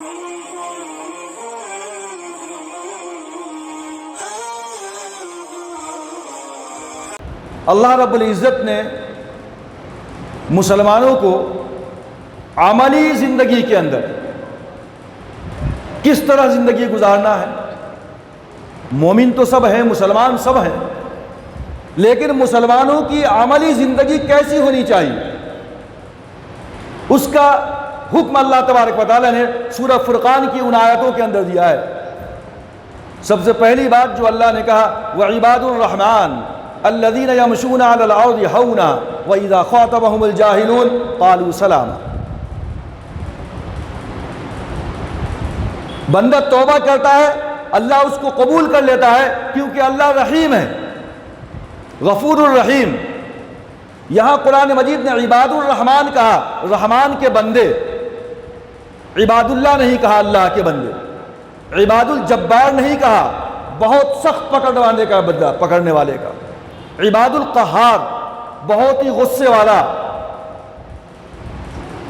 اللہ رب العزت نے مسلمانوں کو عملی زندگی کے اندر کس طرح زندگی گزارنا ہے. مومن تو سب ہیں، مسلمان سب ہیں، لیکن مسلمانوں کی عملی زندگی کیسی ہونی چاہیے اس کا حکم اللہ تبارک و تعالیٰ نے سورہ فرقان کی ان آیتوں کے اندر دیا ہے. سب سے پہلی بات جو اللہ نے کہا وَعِبَادُ الرَّحْمَنِ الَّذِينَ يَمْشُونَ عَلَى الْأَرْضِ هَوْنًا وَإِذَا خَاطَبَهُمُ الْجَاهِلُونَ قَالُوا سَلَامًا. بندہ توبہ کرتا ہے، اللہ اس کو قبول کر لیتا ہے کیونکہ اللہ رحیم ہے، غفور الرحیم. یہاں قرآن مجید نے عباد الرحمن کہا، رحمان کے بندے، عباد اللہ نہیں کہا، اللہ کے بندے. عباد الجبار نہیں کہا، بہت سخت پکڑنے کا بندہ، پکڑنے والے کا. عباد القہار، بہت ہی غصے والا،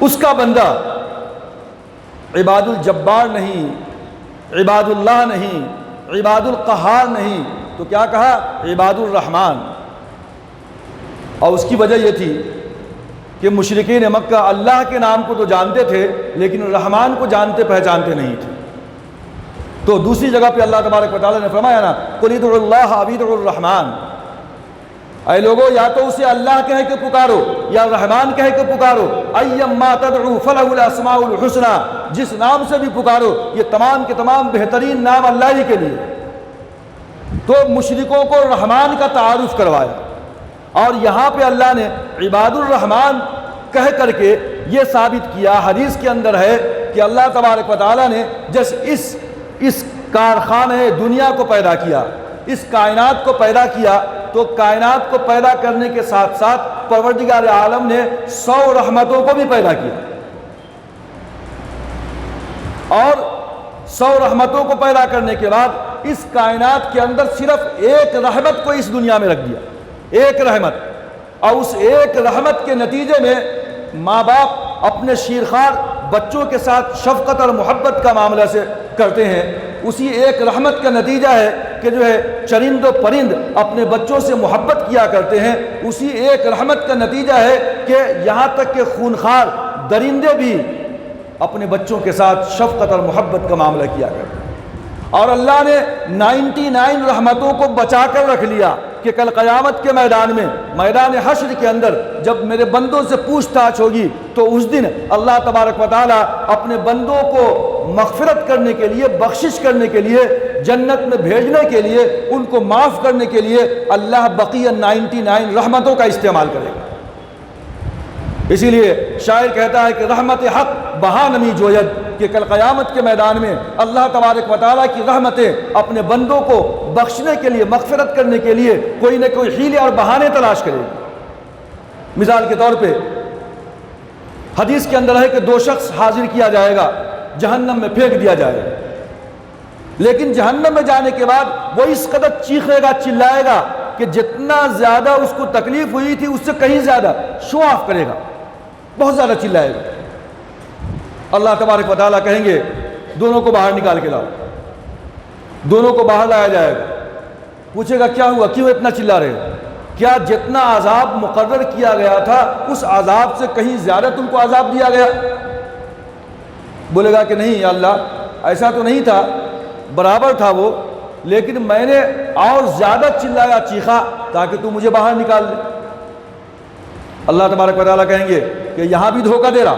اس کا بندہ. عباد الجبار نہیں، عباد اللہ نہیں، عباد القہار نہیں، تو کیا کہا؟ عباد الرحمن. اور اس کی وجہ یہ تھی کہ مشرکین مکہ اللہ کے نام کو تو جانتے تھے لیکن رحمان کو جانتے پہچانتے نہیں تھے. تو دوسری جگہ پہ اللہ تبارک و تعالیٰ نے فرمایا نا قُلِ ادْعُوا اللَّهَ أَوِ ادْعُوا الرَّحْمَنَ، اے لوگو یا تو اسے اللہ کہہ کے پکارو یا رحمان کہہ کے پکارو. اَيَّمَّا تَدْعُوا فَلَهُ الْأَسْمَاءُ الْحُسْنَى، جس نام سے بھی پکارو یہ تمام کے تمام بہترین نام اللہ ہی کے لیے. تو مشرکوں کو رحمان کا تعارف کروایا اور یہاں پہ اللہ نے عباد الرحمن کہہ کر کے یہ ثابت کیا. حدیث کے اندر ہے کہ اللہ تبارک و تعالیٰ نے جس اس کارخانے دنیا کو پیدا کیا، اس کائنات کو پیدا کیا، تو کائنات کو پیدا کرنے کے ساتھ ساتھ پروردگار عالم نے 100 رحمتوں کو بھی پیدا کیا اور 100 رحمتوں کو پیدا کرنے کے بعد اس کائنات کے اندر صرف ایک رحمت کو اس دنیا میں رکھ دیا، ایک رحمت. اور اس ایک رحمت کے نتیجے میں ماں باپ اپنے شیرخوار بچوں کے ساتھ شفقت اور محبت کا معاملہ سے کرتے ہیں. اسی ایک رحمت کا نتیجہ ہے کہ جو ہے چرند و پرند اپنے بچوں سے محبت کیا کرتے ہیں. اسی ایک رحمت کا نتیجہ ہے کہ یہاں تک کہ خونخوار درندے بھی اپنے بچوں کے ساتھ شفقت اور محبت کا معاملہ کیا کرتے ہیں. اور اللہ نے 99 رحمتوں کو بچا کر رکھ لیا کہ کل قیامت کے میدان میں، میدان حشر کے اندر جب میرے بندوں سے پوچھ تاچھ ہوگی تو اس دن اللہ تبارک و تعالیٰ اپنے بندوں کو مغفرت کرنے کے لیے، بخشش کرنے کے لیے، جنت میں بھیجنے کے لیے، ان کو معاف کرنے کے لیے اللہ بقیہ 99 رحمتوں کا استعمال کرے گا. اسی لیے شاعر کہتا ہے کہ رحمت حق بہا نمی جوید، کہ کل قیامت کے میدان میں اللہ تبارک و تعالیٰ کی رحمتیں اپنے بندوں کو بخشنے کے لیے، مغفرت کرنے کے لیے کوئی نہ کوئی حیلے اور بہانے تلاش کرے گی. مثال کے طور پہ حدیث کے اندر ہے کہ 2 شخص حاضر کیا جائے گا، جہنم میں پھینک دیا جائے گا. لیکن جہنم میں جانے کے بعد وہ اس قدر چیخے گا، چلائے گا کہ جتنا زیادہ اس کو تکلیف ہوئی تھی اس سے کہیں زیادہ شو آف کرے گا، بہت زیادہ چلائے گا. اللہ تبارک و تعالیٰ کہیں گے دونوں کو باہر نکال کے لاؤ. دونوں کو باہر لایا جائے گا. پوچھے گا کیا ہوا، کیوں اتنا چلا رہے ہو؟ کیا جتنا عذاب مقرر کیا گیا تھا اس عذاب سے کہیں زیادہ تم کو عذاب دیا گیا؟ بولے گا کہ نہیں یا اللہ، ایسا تو نہیں تھا، برابر تھا وہ، لیکن میں نے اور زیادہ چلایا، چیخا تاکہ تو مجھے باہر نکال لے. اللہ تبارک و تعالیٰ کہیں گے کہ یہاں بھی دھوکہ دے رہا،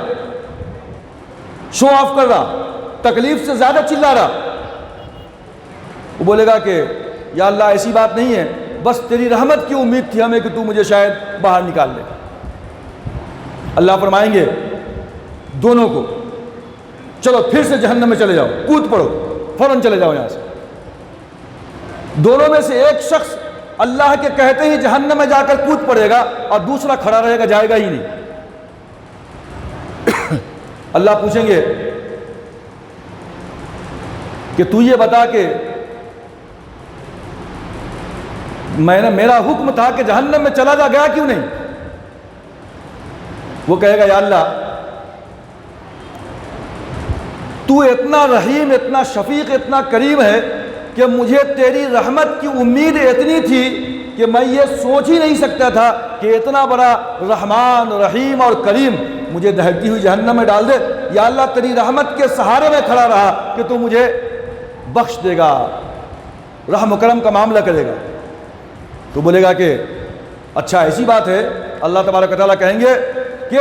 شو آف کر رہا، تکلیف سے زیادہ چلا رہا. وہ بولے گا کہ یا اللہ ایسی بات نہیں ہے، بس تیری رحمت کی امید تھی ہمیں کہ تو مجھے شاید باہر نکال لے. اللہ فرمائیں گے دونوں کو چلو پھر سے جہنم میں چلے جاؤ، کود پڑو، فوراً چلے جاؤ یہاں سے. دونوں میں سے ایک شخص اللہ کے کہتے ہی جہنم میں جا کر کود پڑے گا اور دوسرا کھڑا رہے گا، جائے گا ہی نہیں. اللہ پوچھیں گے کہ تو یہ بتا کہ میرا حکم تھا کہ جہنم میں چلا جا، گیا کیوں نہیں؟ وہ کہے گا یا اللہ تو اتنا رحیم، اتنا شفیق، اتنا کریم ہے کہ مجھے تیری رحمت کی امید اتنی تھی کہ میں یہ سوچ ہی نہیں سکتا تھا کہ اتنا بڑا رحمان، رحیم اور کریم مجھے دہکتی ہوئی جہنم میں ڈال دے۔ یا اللہ تیری رحمت کے سہارے میں کھڑا رہا کہ تو مجھے بخش دے گا، رحم و کرم کا معاملہ کرے گا۔ تو بولے گا کہ اچھا ایسی بات ہے، اللہ تبارک و تعالیٰ کہیں گے کہ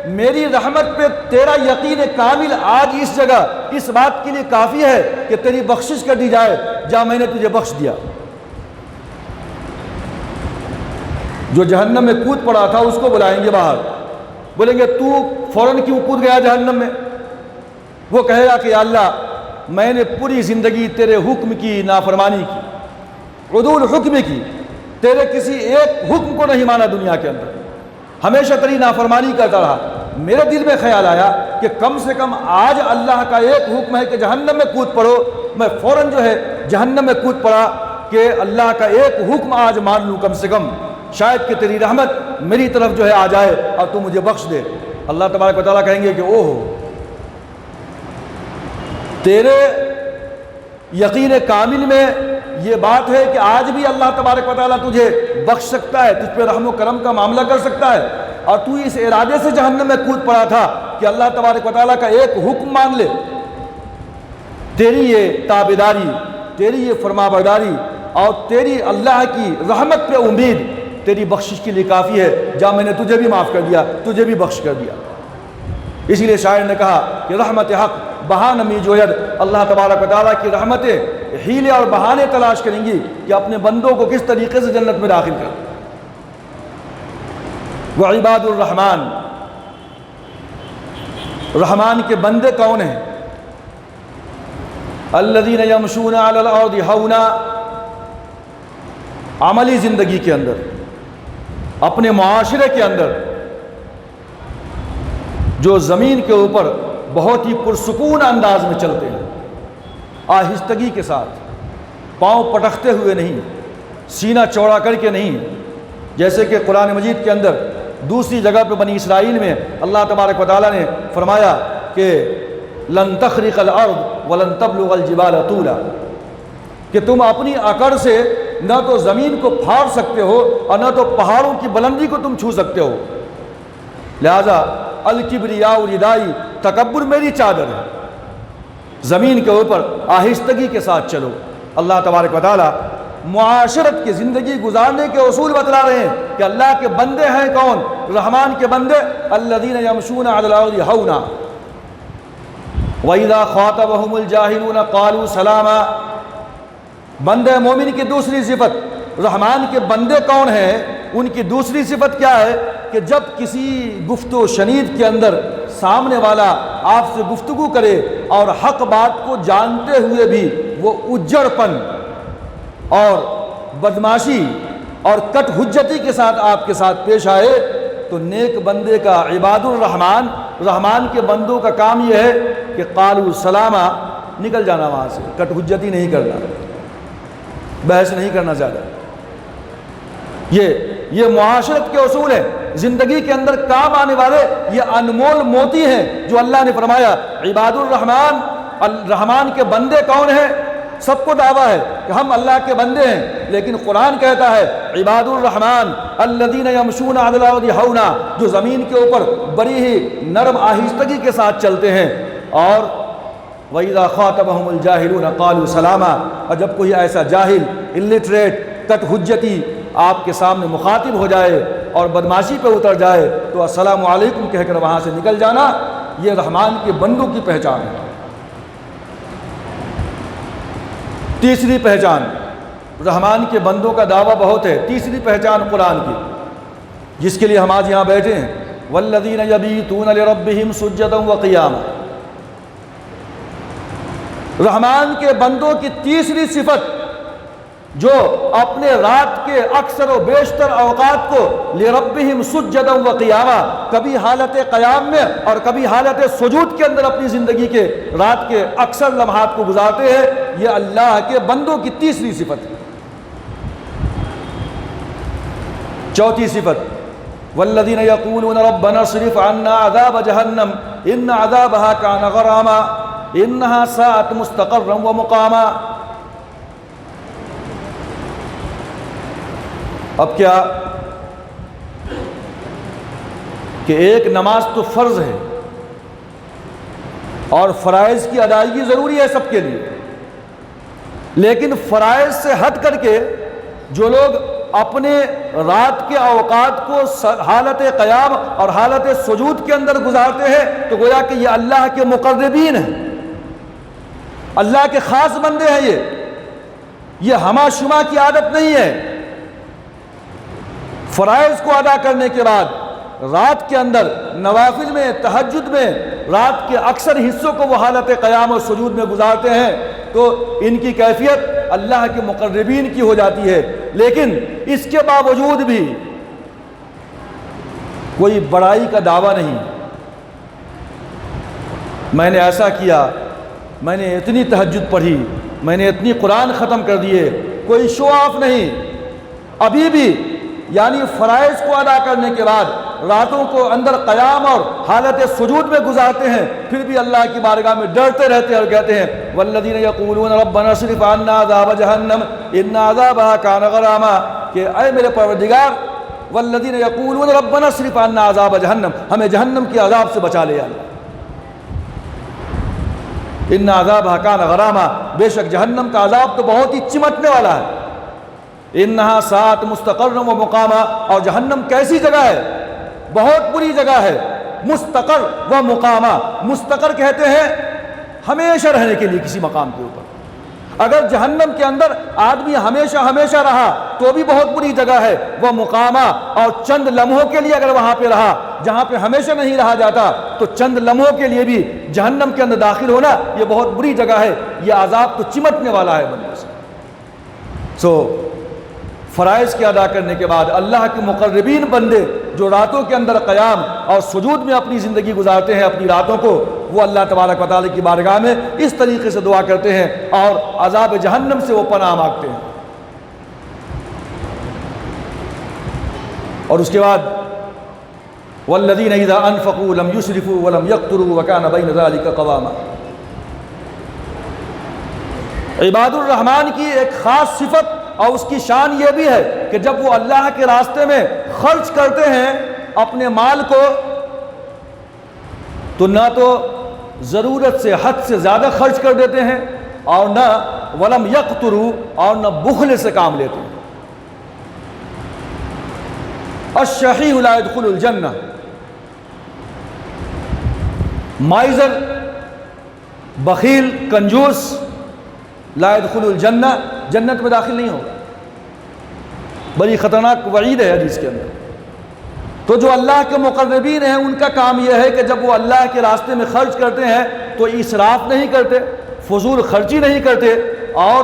میری رحمت پہ تیرا یقین کامل آج اس جگہ اس بات کے لیے کافی ہے کہ تیری بخشش کر دی جائے، جا میں نے تجھے بخش دیا۔ جو جہنم میں کود پڑا تھا اس کو بلائیں گے باہر، بولیں گے تو فوراً کیوں کود گیا جہنم میں؟ وہ کہے گا کہ یا اللہ میں نے پوری زندگی تیرے حکم کی نافرمانی کی، عدول حکم کی، تیرے کسی ایک حکم کو نہیں مانا دنیا کے اندر، ہمیشہ تیری نافرمانی کرتا رہا۔ میرے دل میں خیال آیا کہ کم سے کم آج اللہ کا ایک حکم ہے کہ جہنم میں کود پڑو، میں فوراً جو ہے جہنم میں کود پڑا کہ اللہ کا ایک حکم آج مان لوں کم سے کم، شاید کہ تیری رحمت میری طرف جو ہے آ جائے اور تو مجھے بخش دے۔ اللہ تبارک و تعالیٰ کہیں گے کہ اوہ تیرے یقین کامل میں یہ بات ہے کہ آج بھی اللہ تبارک و تعالیٰ تجھے بخش سکتا ہے، تجھ پہ رحم و کرم کا معاملہ کر سکتا ہے، اور تو اس ارادے سے جہنم میں کود پڑا تھا کہ اللہ تبارک و تعالیٰ کا ایک حکم مان لے۔ تیری یہ تابعداری، تیری یہ فرمانبرداری اور تیری اللہ کی رحمت پہ امید تیری بخشش کے لیے کافی ہے، جا میں نے تجھے بھی معاف کر دیا، تجھے بھی بخش کر دیا۔ اسی لیے شاعر نے کہا کہ رحمت حق بہانمی جوید، اللہ تبارک و تعالیٰ کی رحمتیں ہیلے اور بہانے تلاش کریں گی کہ اپنے بندوں کو کس طریقے سے جنت میں داخل کر۔ وعباد الرحمن، رحمان کے بندے کون ہیں؟ الذین یمشون علی الارض ہونا، عملی زندگی کے اندر، اپنے معاشرے کے اندر جو زمین کے اوپر بہت ہی پرسکون انداز میں چلتے ہیں، آہستگی کے ساتھ، پاؤں پٹکتے ہوئے نہیں، سینہ چوڑا کر کے نہیں، جیسے کہ قرآن مجید کے اندر دوسری جگہ پہ بنی اسرائیل میں اللہ تبارک و تعالیٰ نے فرمایا کہ لن تخرق الارض ولن تبلغ الجبال طولا، کہ تم اپنی اکڑ سے نہ تو زمین کو پھاڑ سکتے ہو اور نہ تو پہاڑوں کی بلندی کو تم چھو سکتے ہو، لہذا الکبریاء ردائی، تکبر میری چادر ہے، زمین کے اوپر آہستگی کے ساتھ چلو۔ اللہ تبارک و تعالیٰ معاشرت کی زندگی گزارنے کے اصول بتلا رہے ہیں کہ اللہ کے بندے ہیں کون؟ رحمان کے بندے، الذین یمشون علی الارض ہونا وَإِذَا خَاطَبَهُمُ الْجَاهِلُونَ قَالُوا سَلَامًا۔ بندے مومن کی دوسری صفت، رحمان کے بندے کون ہیں؟ ان کی دوسری صفت کیا ہے کہ جب کسی گفت و شنید کے اندر سامنے والا آپ سے گفتگو کرے اور حق بات کو جانتے ہوئے بھی وہ اجڑ پن اور بدماشی اور کٹ حجتی کے ساتھ آپ کے ساتھ پیش آئے، تو نیک بندے کا، عباد الرحمن، رحمان کے بندوں کا کام یہ ہے کہ قالوا سلاما، نکل جانا وہاں سے، کٹ حجتی نہیں کرنا، بحث نہیں کرنا زیادہ۔ یہ معاشرت کے اصول ہیں، زندگی کے اندر کام آنے والے یہ انمول موتی ہیں جو اللہ نے فرمایا عباد الرحمن، رحمان کے بندے کون ہیں؟ سب کو دعویٰ ہے کہ ہم اللہ کے بندے ہیں، لیکن قرآن کہتا ہے عباد الرحمن الذین یمشون علی الارض ہونا، جو زمین کے اوپر بڑی ہی نرم آہستگی کے ساتھ چلتے ہیں، اور وَإِذَا خَاطَبَهُمُ الْجَاهِلُونَ قَالُوا سَلَامًا، اور جب کوئی ایسا جاہل، الٹریٹ، کٹ حجتی آپ کے سامنے مخاطب ہو جائے اور بدماشی پہ اتر جائے تو السلام علیکم کہہ کر وہاں سے نکل جانا، یہ رحمان کے بندوں کی پہچان ہے۔ تیسری پہچان، رحمان کے بندوں کا دعویٰ بہت ہے، تیسری پہچان قرآن کی جس کے لیے ہم آج یہاں بیٹھے ہیں، وَالَّذِينَ يَبِيتُونَ لِرَبِّهِمْ سُجَّدًا وَقِيَامًا۔ رحمان کے بندوں کی تیسری صفت، جو اپنے رات کے اکثر و بیشتر اوقات کو لربہم سجدا و قیاما، کبھی حالت قیام میں اور کبھی حالت سجود کے اندر اپنی زندگی کے رات کے اکثر لمحات کو گزارتے ہیں، یہ اللہ کے بندوں کی تیسری صفت ہے۔ چوتھی صفت، والذین یقولون ربنا اصرف عنا عذاب جہنم ان عذابها کان غراما، انہا ساعت مستقرا و مقاما۔ اب کیا کہ ایک نماز تو فرض ہے اور فرائض کی ادائیگی ضروری ہے سب کے لیے، لیکن فرائض سے ہٹ کر کے جو لوگ اپنے رات کے اوقات کو حالت قیام اور حالت سجود کے اندر گزارتے ہیں تو گویا کہ یہ اللہ کے مقربین ہیں، اللہ کے خاص بندے ہیں، یہ ہما شما کی عادت نہیں ہے۔ فرائض کو ادا کرنے کے بعد رات کے اندر نوافل میں، تہجد میں رات کے اکثر حصوں کو وہ حالت قیام اور سجود میں گزارتے ہیں تو ان کی کیفیت اللہ کے مقربین کی ہو جاتی ہے۔ لیکن اس کے باوجود بھی کوئی بڑائی کا دعویٰ نہیں، میں نے ایسا کیا، میں نے اتنی تہجد پڑھی، میں نے اتنی قرآن ختم کر دیے، کوئی شو آف نہیں۔ ابھی بھی یعنی فرائض کو ادا کرنے کے بعد راتوں کو اندر قیام اور حالت سجود میں گزارتے ہیں، پھر بھی اللہ کی بارگاہ میں ڈرتے رہتے ہیں اور کہتے ہیں والذین یقولون ربنا اصرف عنا عذاب جہنم ان عذابها کان غراما، کہ اے میرے پروردگار، والذین یقولون ربنا اصرف عنا عذاب جہنم، ہمیں جہنم کے عذاب سے بچا لے اللہ، ان عذابها کان غراما، بے شک جہنم کا عذاب تو بہت ہی چمٹنے والا ہے۔ انہا ساعت مستقر و مقامہ، اور جہنم کیسی جگہ ہے، بہت بری جگہ ہے۔ مستقر و مقامہ، مستقر کہتے ہیں ہمیشہ رہنے کے لیے کسی مقام کے اوپر، اگر جہنم کے اندر آدمی ہمیشہ ہمیشہ رہا تو بھی بہت بری جگہ ہے۔ وہ مقامہ، اور چند لمحوں کے لیے اگر وہاں پہ رہا، جہاں پہ ہمیشہ نہیں رہا جاتا تو چند لمحوں کے لیے بھی جہنم کے اندر داخل ہونا یہ بہت بری جگہ ہے، یہ عذاب تو چمٹنے والا ہے بندے سے۔ فرائض کے ادا کرنے کے بعد اللہ کے مقربین بندے جو راتوں کے اندر قیام اور سجود میں اپنی زندگی گزارتے ہیں، اپنی راتوں کو، وہ اللہ تبارک و تعالیٰ کی بارگاہ میں اس طریقے سے دعا کرتے ہیں اور عذاب جہنم سے وہ پناہ مانگتے ہیں۔ اور اس کے بعد والذین اذا انفقوا لم یسرفوا ولم یقتروا وکان بین ذلک قواما، عباد الرحمن کی ایک خاص صفت اور اس کی شان یہ بھی ہے کہ جب وہ اللہ کے راستے میں خرچ کرتے ہیں اپنے مال کو تو نہ تو ضرورت سے حد سے زیادہ خرچ کر دیتے ہیں اور نہ ولم یقتروا، اور نہ بخل سے کام لیتے ہیں۔ الشحیح لا يدخل الجنہ، مائزر، بخیل، کنجوس لا يدخل الجنہ، جنت میں داخل نہیں ہوگا۔ بڑی خطرناک وعید ہے حدیث کے اندر۔ تو جو اللہ کے مقربین ہیں ان کا کام یہ ہے کہ جب وہ اللہ کے راستے میں خرچ کرتے ہیں تو اسراف نہیں کرتے، فضول خرچی نہیں کرتے، اور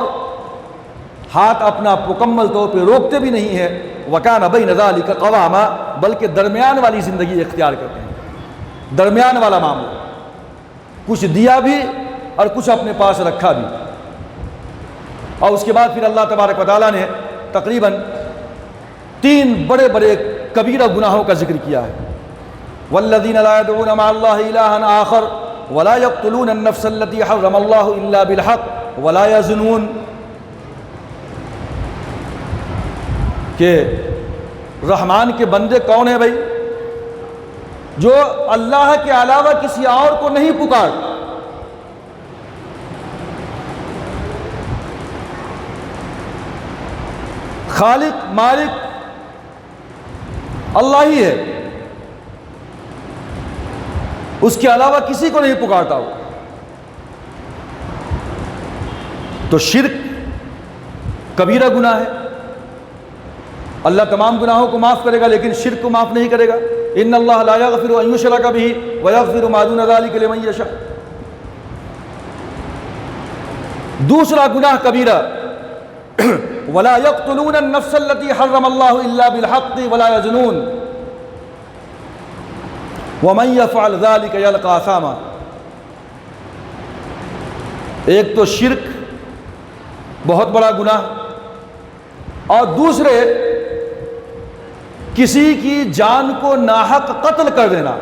ہاتھ اپنا مکمل طور پہ روکتے بھی نہیں ہیں۔ وَكَانَ بَيْنَ ذَلِكَ قَوَامًا، بلکہ درمیان والی زندگی اختیار کرتے ہیں، درمیان والا معاملہ، کچھ دیا بھی اور کچھ اپنے پاس رکھا بھی۔ اور اس کے بعد پھر اللہ تبارک و تعالیٰ نے تقریباً 3 بڑے بڑے کبیرہ گناہوں کا ذکر کیا ہے۔ وَالَّذِينَ لَا يَدْعُونَ مَعَ اللَّهِ إِلَٰهًا آخَرَ وَلَا يَقْتُلُونَ النَّفْسَ الَّتِي حَرَّمَ اللَّهُ إِلَّا بِالْحَقِّ وَلَا يَزْنُونَ، کہ رحمان کے بندے کون ہیں بھائی؟ جو اللہ کے علاوہ کسی اور کو نہیں پکار، خالق مالک اللہ ہی ہے، اس کے علاوہ کسی کو نہیں پکارتا ہو۔ تو شرک کبیرہ گناہ ہے، اللہ تمام گناہوں کو معاف کرے گا لیکن شرک کو معاف نہیں کرے گا۔ ان اللہ لا یغفر ان یشرک بہ ویغفر ما دون ذلک لمن یشاء۔ دوسرا گناہ کبیرہ ولا يقتلون النفس التي حرم الله الا بالحق ولا يزنون ومن يفعل ذلك يلقى اثاما۔ ایک تو شرک بہت بڑا گناہ، اور دوسرے کسی کی جان کو ناحق قتل کر دینا۔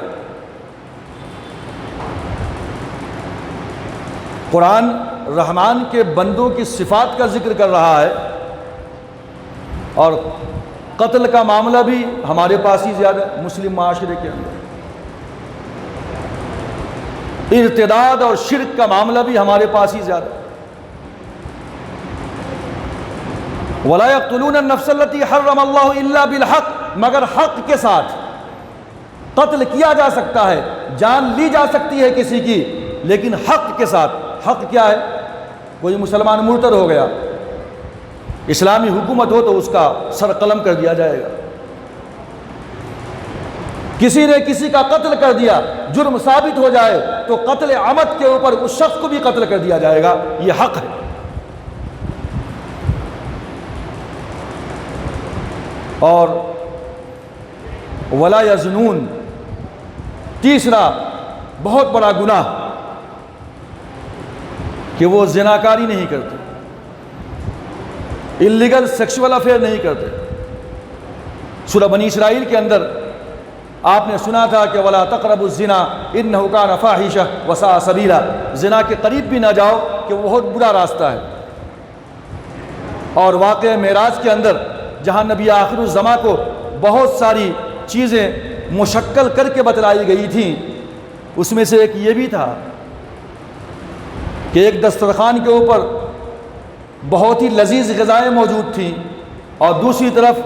قرآن رحمان کے بندوں کی صفات کا ذکر کر رہا ہے، اور قتل کا معاملہ بھی ہمارے پاس ہی زیادہ ہے مسلم معاشرے کے اندر، ارتداد اور شرک کا معاملہ بھی ہمارے پاس ہی زیادہ ہے۔ وَلَا يَقْتُلُونَ النَّفْسَ الَّتِي حَرَّمَ اللَّهُ إِلَّا بِالْحَقِّ، مگر حق کے ساتھ قتل کیا جا سکتا ہے، جان لی جا سکتی ہے کسی کی، لیکن حق کے ساتھ۔ حق کیا ہے؟ کوئی مسلمان مرتد ہو گیا، اسلامی حکومت ہو تو اس کا سر قلم کر دیا جائے گا۔ کسی نے کسی کا قتل کر دیا، جرم ثابت ہو جائے تو قتل عمد کے اوپر اس شخص کو بھی قتل کر دیا جائے گا، یہ حق ہے۔ اور ولا یزنون، تیسرا بہت بڑا گناہ کہ وہ زناکاری نہیں کرتے، اللیگل سیکشول افیئر نہیں کرتے۔ سورہ بنی اسرائیل کے اندر آپ نے سنا تھا کہ ولا تقربوا الزنا انہ کان فاحشہ وساء سبیلا، زنا کے قریب بھی نہ جاؤ کہ وہ بہت برا راستہ ہے۔ اور واقعہ معراج کے اندر جہاں نبی آخر الزماں کو بہت ساری چیزیں مشکل کر کے بتلائی گئی تھیں، اس میں سے ایک یہ بھی تھا کہ ایک دسترخوان کے اوپر بہت ہی لذیذ غذائیں موجود تھیں، اور دوسری طرف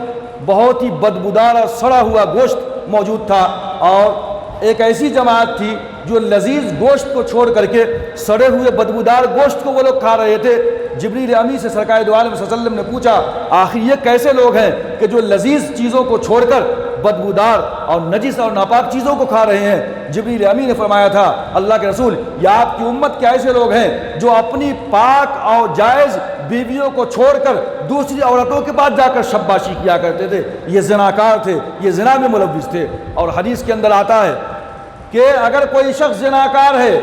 بہت ہی بدبودار اور سڑا ہوا گوشت موجود تھا، اور ایک ایسی جماعت تھی جو لذیذ گوشت کو چھوڑ کر کے سڑے ہوئے بدبودار گوشت کو وہ لوگ کھا رہے تھے۔ جبریل امی سے سرکار دو عالم صلی اللہ علیہ وسلم نے پوچھا آخر یہ کیسے لوگ ہیں کہ جو لذیذ چیزوں کو چھوڑ کر بدبودار اور نجس اور ناپاک چیزوں کو کھا رہے ہیں؟ جبریل امی نے فرمایا تھا اللہ کے رسول، یا آپ کی امت کے ایسے لوگ ہیں جو اپنی پاک اور جائز بیویوں کو چھوڑ کر دوسری عورتوں کے پاس جا کر شباشی کیا کرتے تھے، یہ زناکار تھے، یہ زنا میں ملوث تھے۔ اور حدیث کے اندر آتا ہے کہ اگر کوئی شخص زناکار ہے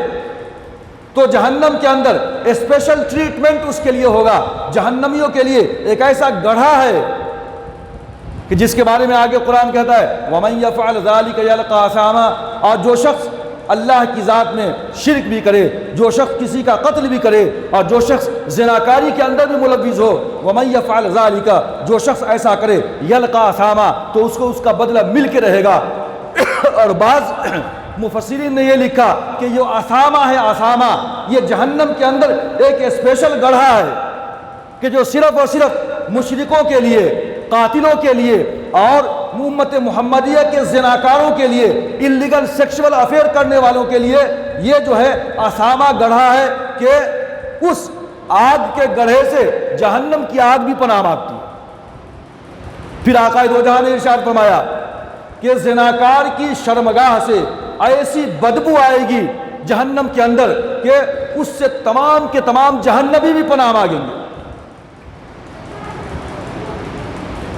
تو جہنم کے اندر اسپیشل ٹریٹمنٹ اس کے لیے ہوگا۔ جہنمیوں کے لیے ایک ایسا گڑھا ہے کہ جس کے بارے میں آگے قرآن کہتا ہے وَمَن يَفْعَلْ ذَلِكَ يَلْقَى أَثَامًا، اور جو شخص اللہ کی ذات میں شرک بھی کرے، جو شخص کسی کا قتل بھی کرے، اور جو شخص زناکاری کے اندر بھی ملوث ہو، وَمَن يَفْعَلْ ذَلِكَ، جو شخص ایسا کرے يَلْقَى أَثَامًا، تو اس کو اس کا بدلہ مل کے رہے گا۔ اور بعض مفسرین نے یہ لکھا کہ یہ اسامہ ہے، اسامہ یہ جہنم کے اندر ایک اسپیشل گڑھا ہے کہ جو صرف اور صرف مشرکوں کے لیے، قاتلوں کے لیے اور امت محمدیہ کے زناکاروں کے لیے، اللیگل سیکشول افیئر کرنے والوں کے لیے یہ جو ہے اسامہ گڑھا ہے کہ اس آگ کے گڑھے سے جہنم کی آگ بھی پناہ مانگتی ہے۔ پھر آقا دو جہاں نے ارشاد فرمایا کہ زناکار کی شرمگاہ سے ایسی بدبو آئے گی جہنم کے اندر کہ اس سے تمام کے تمام جہنمی بھی پناہ مانگیں گے۔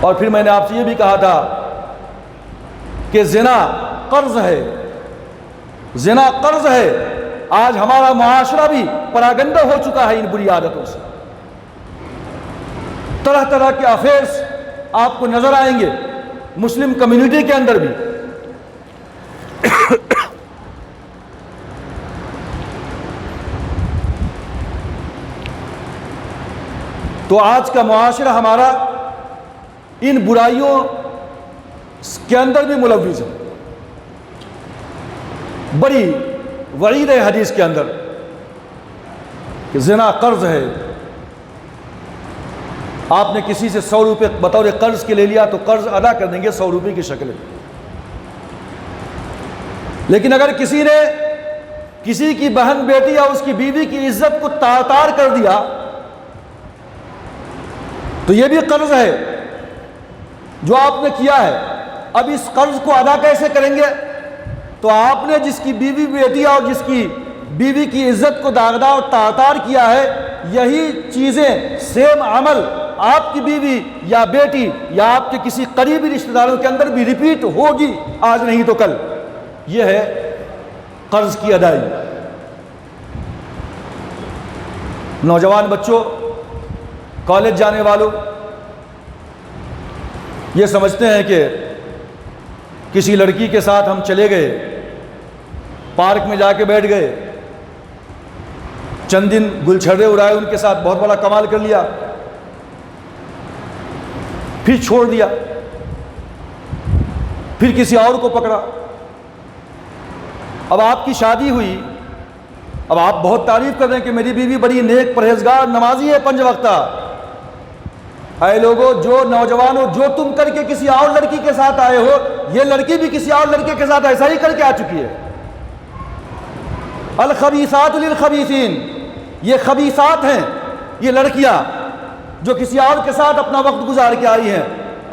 اور پھر میں نے آپ سے یہ بھی کہا تھا کہ زنا قرض ہے، زنا قرض ہے۔ آج ہمارا معاشرہ بھی پراگندہ ہو چکا ہے ان بری عادتوں سے۔ طرح طرح کے افیئرس آپ کو نظر آئیں گے مسلم کمیونٹی کے اندر بھی۔ تو آج کا معاشرہ ہمارا ان برائیوں کے اندر بھی ملوث ہے۔ بڑی وعید ہے حدیث کے اندر کہ زنا قرض ہے۔ آپ نے کسی سے 100 روپے بطور قرض کے لے لیا تو قرض ادا کر دیں گے 100 روپے کی شکل میں، لیکن اگر کسی نے کسی کی بہن بیٹی یا اس کی بیوی کی عزت کو تار تار کر دیا تو یہ بھی قرض ہے جو آپ نے کیا ہے۔ اب اس قرض کو ادا کیسے کریں گے؟ تو آپ نے جس کی بیوی بیٹی اور جس کی بیوی کی عزت کو داغدار اور تار کیا ہے، یہی چیزیں سیم عمل آپ کی بیوی یا بیٹی یا آپ کے کسی قریبی رشتہ داروں کے اندر بھی ریپیٹ ہوگی، آج نہیں تو کل۔ یہ ہے قرض کی ادائیگی۔ نوجوان بچوں، کالج جانے والوں، یہ سمجھتے ہیں کہ کسی لڑکی کے ساتھ ہم چلے گئے، پارک میں جا کے بیٹھ گئے، چند دن گلچھرے اڑائے، ان کے ساتھ بہت بڑا کمال کر لیا، پھر چھوڑ دیا، پھر کسی اور کو پکڑا۔ اب آپ کی شادی ہوئی، اب آپ بہت تعریف کر رہے ہیں کہ میری بیوی بڑی نیک پرہیزگار نمازی ہے 5 وقتہ۔ اے لوگو، جو نوجوانوں، جو تم کر کے کسی اور لڑکی کے ساتھ آئے ہو، یہ لڑکی بھی کسی اور لڑکے کے ساتھ ایسا ہی کر کے آ چکی ہے۔ الخبیثات للخبیثین، یہ خبیثات ہیں، یہ لڑکیاں جو کسی اور کے ساتھ اپنا وقت گزار کے آئی ہیں۔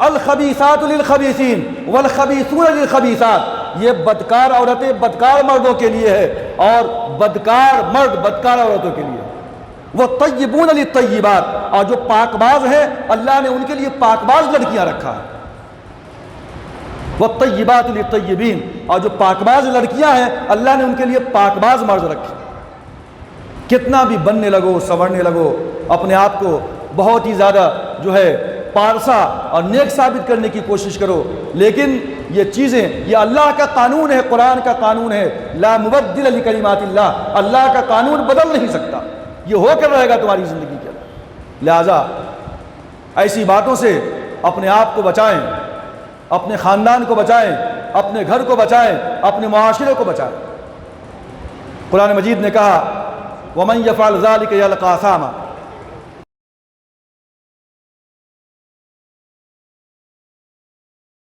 الخبیثات للخبیثین والخبیثون للخبیثات، یہ بدکار عورتیں بدکار مردوں کے لیے ہے، اور بدکار مرد بدکار عورتوں کے لیے۔ وہ طیبون للطیبات، اور جو پاک باز ہیں اللہ نے ان کے لیے پاک باز لڑکیاں رکھا ہے۔ وہ طیبات للطیبین، اور جو پاک باز لڑکیاں ہیں اللہ نے ان کے لیے پاک باز مرد رکھے۔ کتنا بھی بننے لگو، سنورنے لگو، اپنے آپ کو بہت ہی زیادہ جو ہے پارسا اور نیک ثابت کرنے کی کوشش کرو، لیکن یہ چیزیں، یہ اللہ کا قانون ہے، قرآن کا قانون ہے، لا مبدل لکلمات اللہ، اللہ کا قانون بدل نہیں سکتا، یہ ہو کر رہے گا تمہاری زندگی کے اندر۔ لہٰذا ایسی باتوں سے اپنے آپ کو بچائیں، اپنے خاندان کو بچائیں، اپنے گھر کو بچائیں، اپنے معاشرے کو بچائیں۔ قرآن مجید نے کہا وَمَن يَفْعَلْ ذَلِكَ يَلْقَ أَثَامًا،